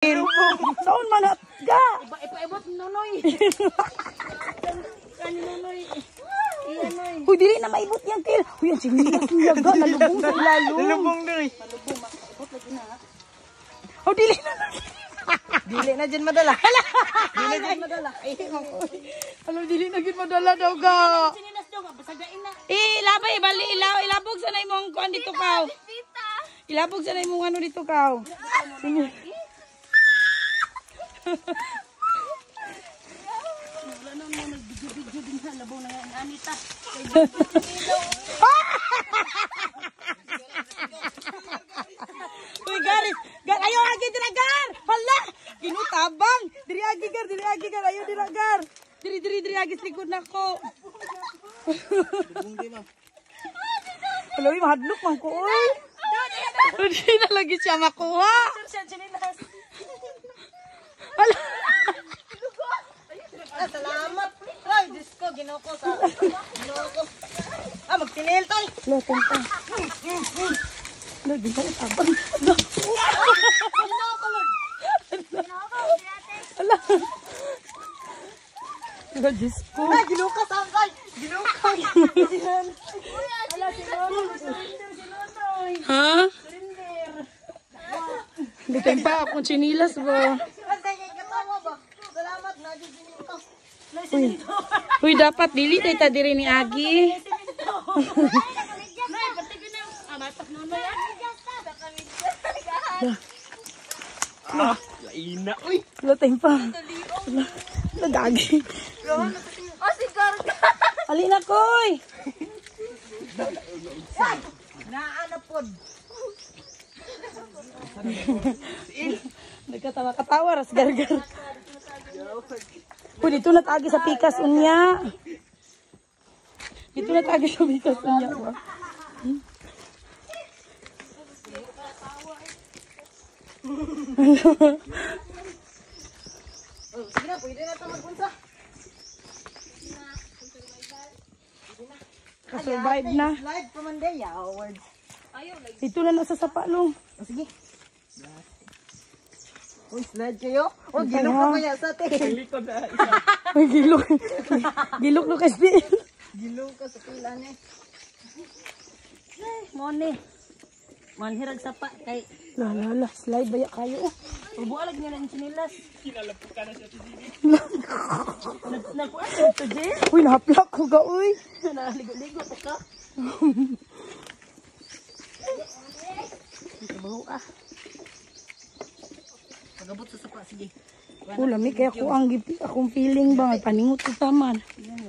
Saan man ga? Ipaibot nonoy. Kani nonoy. Huy, dili na maibot yan, Kil. Huy, ang sinilas niya ga. Nalubong sa lalo. Nalubong doy. Malubong, maibot lagi na. Oh, dili na. Dili na dyan madala. Dili na dyan madala. Alam, dili na gid madala daw ga. Sinilas daw nga, basagain na. Labay, bali, ilabog sa na imong kuan dito kaw. Ilabog sa na imong ano dito kaw. Sige. Wala na mo nag-video din sa labaw na yan. Anita. Uy, gar, ayaw agi dira gar. Hala, ginutabang. Diri agi gar, ayaw dira gar. Diri agi sa likod nako. Hello, mahadlok man ko oy. Hindi na lagi siya makuha. Hala. Salamat. Ay, Diyos ko, ginoko sa... Ginoko. Magtinil tayo. Lotan pa. Lagi pa tabang. Hala. Hala, Diyos ko. Ay, ginoko sa angkay. Ginoko. Wala si Nonoy. Ha? Bitin pa akong chinilas ba? Salamat na, ginoko. Uy, dapat dili tayo diri ni Agi. Nay, pati ko na. Matak Nonoy. Laina, uy. Lotan pa. Nagagi. Oh, si Garga. Alina koy. Naanapod. Nagkatawa-katawa ras gargar. Uy, dito na tagi sa pikas unya. Dito na tagi sa pikas unya. Sige na, pwede na ito magpunta. Kasurvive na. Live pa man day, awards. Dito na nasa sapalong. Sige. Uy, slide kayo. Oh, ginok ka kaya sa atin. Ay, gilok. Gilok no kasi. Ginok ka sa pila niya. Mone. Manhirag sa pa kay Lala, slide baya kayo. bualag niya ng sinilas. Nagkuha to je. Uy, nahaplak ko ga, uy. Naligo-ligo to ka. Baho ah. Pagabot sa sapa sige. Lami kaya ko ang akong feeling ba, paningot ko taman. Yan,